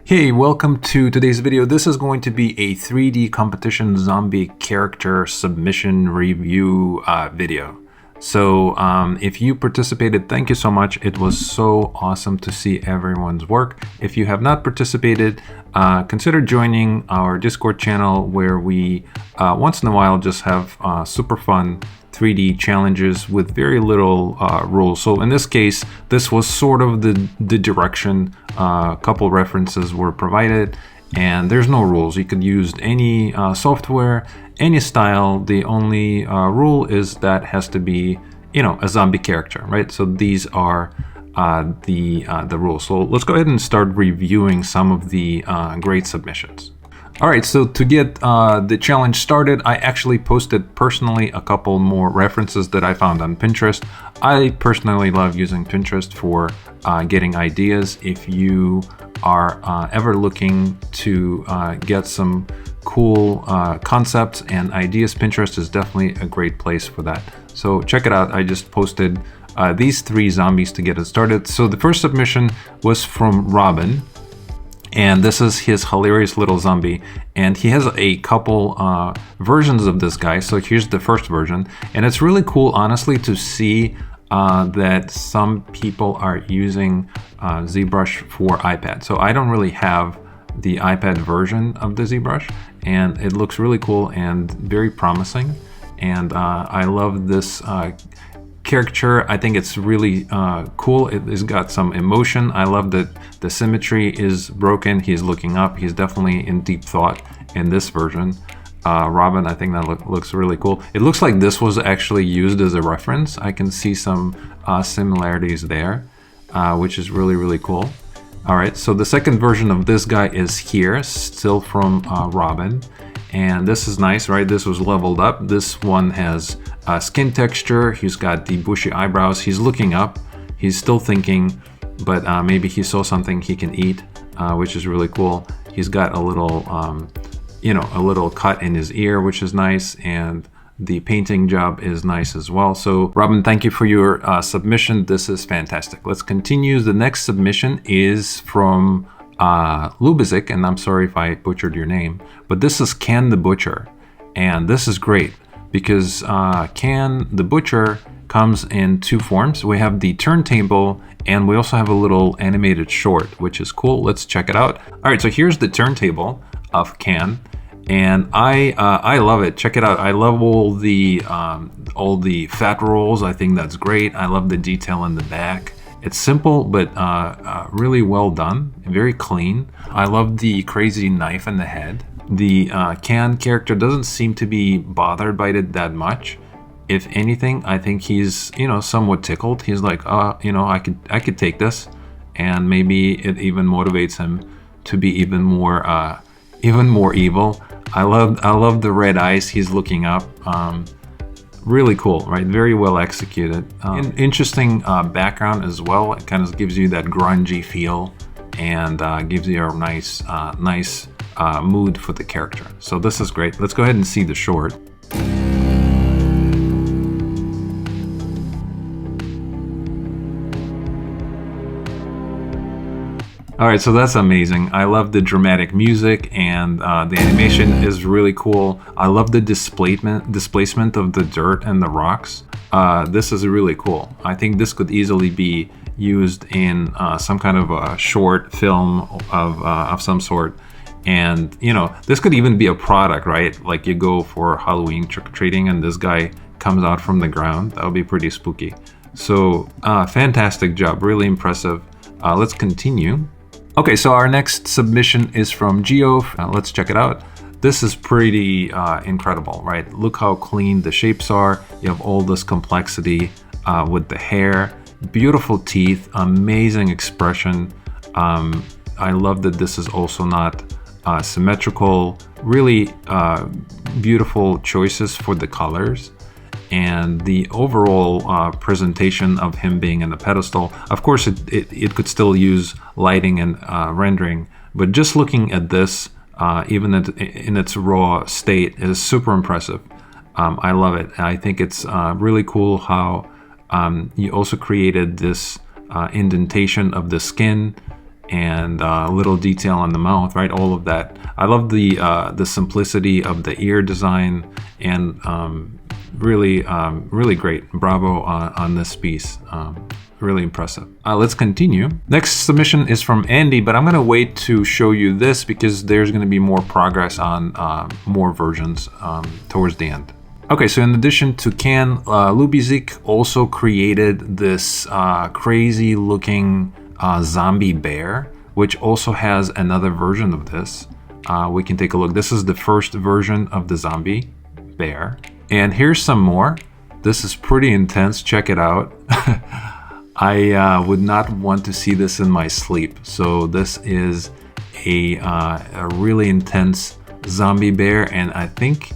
Hey, welcome to today's video. This is going to be a 3D competition zombie character submission review video. So if you participated, thank you so much. It was so awesome to see everyone's work. If you have not participated, consider joining our Discord channel where we once in a while just have super fun 3D challenges with very little rules. So in this case, this was sort of the direction. A couple references were provided and there's no rules. You could use any software, any style. The only rule is that has to be, you know, a zombie character, right? So these are the rules. So let's go ahead and start reviewing some of the great submissions. All right, so to get the challenge started, I actually posted personally a couple more references that I found on Pinterest. I personally love using Pinterest for getting ideas. If you are ever looking to get some cool concepts and ideas, Pinterest is definitely a great place for that. So check it out. I just posted these 3 zombies to get it started. So the first submission was from Robin. And this is his hilarious little zombie, and he has a couple versions of this guy. So here's the first version, and it's really cool, honestly, to see that some people are using ZBrush for iPad. So I don't really have the iPad version of the ZBrush, and it looks really cool and very promising. And I love this caricature. I think it's really cool. It has got some emotion. I love that the symmetry is broken. He's looking up. He's definitely in deep thought in this version. Robin, I think that looks really cool. It looks like this was actually used as a reference. I can see some similarities there, which is really, really cool. All right, so the second version of this guy is here, still from Robin. And this is nice, right? This was leveled up. This one has skin texture. He's got the bushy eyebrows. He's looking up. He's still thinking, but maybe he saw something he can eat, which is really cool. He's got a little, a little cut in his ear, which is nice. And the painting job is nice as well. So Robin, thank you for your submission. This is fantastic. Let's continue. The next submission is from Lubisic, and I'm sorry if I butchered your name, but this is Can the Butcher, and this is great because Can the Butcher comes in 2 forms. We have the turntable, and we also have a little animated short, which is cool. Let's check it out. All right, so here's the turntable of Can, and I love it. Check it out. I love all the fat rolls. I think that's great. I love the detail in the back. It's simple, but really well done, very clean. I love the crazy knife in the head. The Can character doesn't seem to be bothered by it that much. If anything, I think he's, somewhat tickled. He's like, I could take this, and maybe it even motivates him to be even more evil. I love the red eyes. He's looking up. Really cool, right? Very well executed. Interesting background as well. It kind of gives you that grungy feel and gives you a nice mood for the character. So this is great. Let's go ahead and see the short. All right, so that's amazing. I love the dramatic music, and the animation is really cool. I love the displacement of the dirt and the rocks. This is really cool. I think this could easily be used in some kind of a short film of some sort. And, this could even be a product, right? Like you go for Halloween trick-or-treating and this guy comes out from the ground. That would be pretty spooky. So fantastic job, really impressive. Let's continue. Okay, so our next submission is from Geo. Let's check it out. This is pretty incredible, right? Look how clean the shapes are. You have all this complexity with the hair, beautiful teeth, amazing expression. I love that this is also not symmetrical, really beautiful choices for the colors. And the overall presentation of him being in the pedestal, of course it could still use lighting and rendering, but just looking at this, even in its raw state, is super impressive. I love it. I think it's really cool how you also created this indentation of the skin and little detail on the mouth, right? All of that. I love the simplicity of the ear design, and really great. Bravo on this piece. Really impressive. Let's continue. Next submission is from Andy, but I'm gonna wait to show you this because there's gonna be more progress on more versions towards the end. Okay, so in addition to Can, Lubisic also created this crazy looking zombie bear, which also has another version of this. We can take a look. This is the first version of the zombie bear. And here's some more. This is pretty intense. Check it out. I would not want to see this in my sleep. So this is a really intense zombie bear, and I think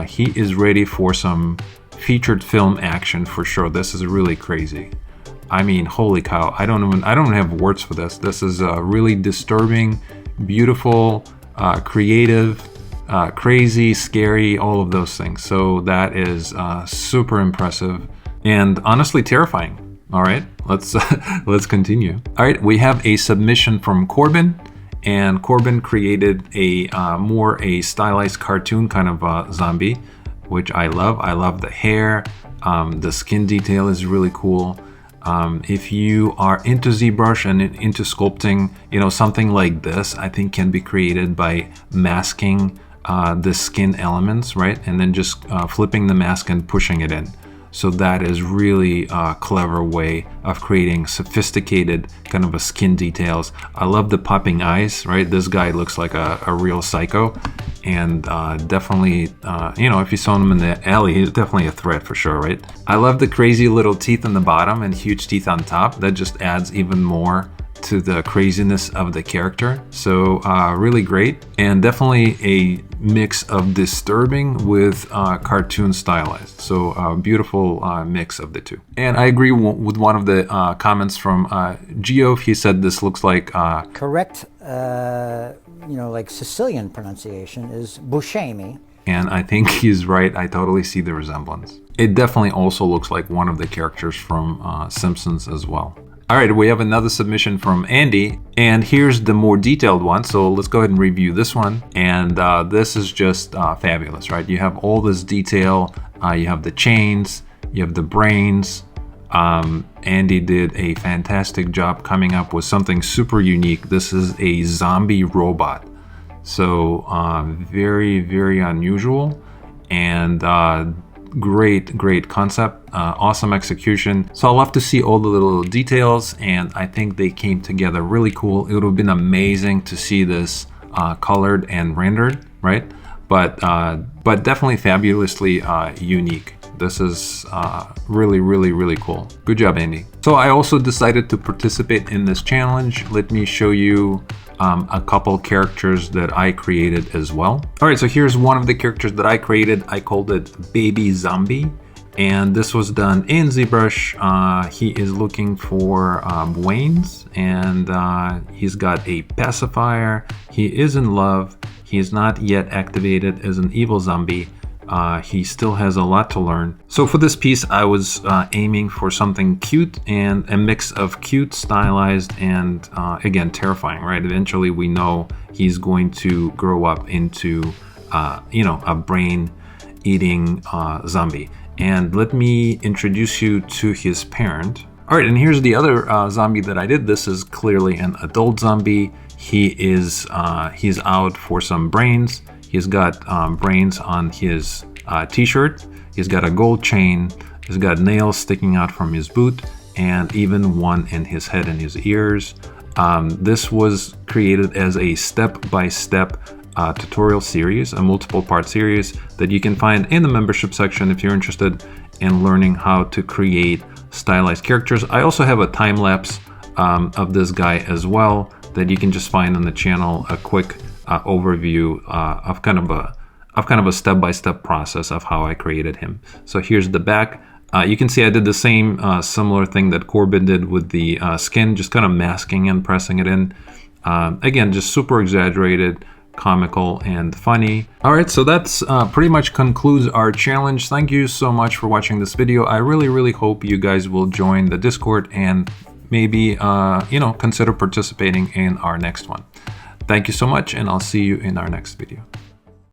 he is ready for some featured film action for sure. This is really crazy. I mean, holy cow! I don't have words for this. This is really disturbing, beautiful, creative, crazy, scary, all of those things. So that is super impressive and honestly terrifying. All right, let's continue. All right, we have a submission from Corbin, and Corbin created a more stylized cartoon kind of zombie, which I love. I love the hair. The skin detail is really cool. If you are into ZBrush and into sculpting, something like this, I think can be created by masking the skin elements, right? And then just flipping the mask and pushing it in. So that is really a clever way of creating sophisticated kind of skin details. I love the popping eyes, right? This guy looks like a real psycho, and definitely, if you saw him in the alley, he's definitely a threat for sure, right? I love the crazy little teeth on the bottom and huge teeth on top. That just adds even more to the craziness of the character. So really great, and definitely a mix of disturbing with cartoon stylized. So a beautiful mix of the two. And I agree with one of the comments from Geoff. He said this looks like correct, like Sicilian pronunciation is Buscemi. And I think he's right. I totally see the resemblance. It definitely also looks like one of the characters from Simpsons as well. All right, we have another submission from Andy, and here's the more detailed one. So let's go ahead and review this one. And this is just fabulous, right? You have all this detail. You have the chains, you have the brains. Andy did a fantastic job coming up with something super unique. This is a zombie robot. So very, very unusual, and great concept, awesome execution. So I love to see all the little details, and I think they came together really cool. It would have been amazing to see this colored and rendered, right? But definitely fabulously unique. This is really cool. Good job, Andy. So I also decided to participate in this challenge. Let me show you a couple characters that I created as well. All right, so here's one of the characters that I created. I called it Baby Zombie, and this was done in ZBrush. He is looking for Waynes, and he's got a pacifier. He is in love. He is not yet activated as an evil zombie. He still has a lot to learn. So for this piece, I was aiming for something cute and a mix of cute, stylized, and again, terrifying, right? Eventually, we know he's going to grow up into, a brain-eating zombie. And let me introduce you to his parent. All right, and here's the other zombie that I did. This is clearly an adult zombie. He's out for some brains. He's got brains on his t-shirt. He's got a gold chain. He's got nails sticking out from his boot, and even one in his head and his ears. This was created as a step-by-step tutorial series, a multiple-part series that you can find in the membership section if you're interested in learning how to create stylized characters. I also have a time-lapse of this guy as well that you can just find on the channel, a quick overview of kind of a step-by-step process of how I created him. So here's the back. You can see I did the same similar thing that Corbin did with the skin, just kind of masking and pressing it in. Again, just super exaggerated, comical, and funny. All right, so that's pretty much concludes our challenge. Thank you so much for watching this video. I really hope you guys will join the Discord and maybe, consider participating in our next one. Thank you so much, and I'll see you in our next video.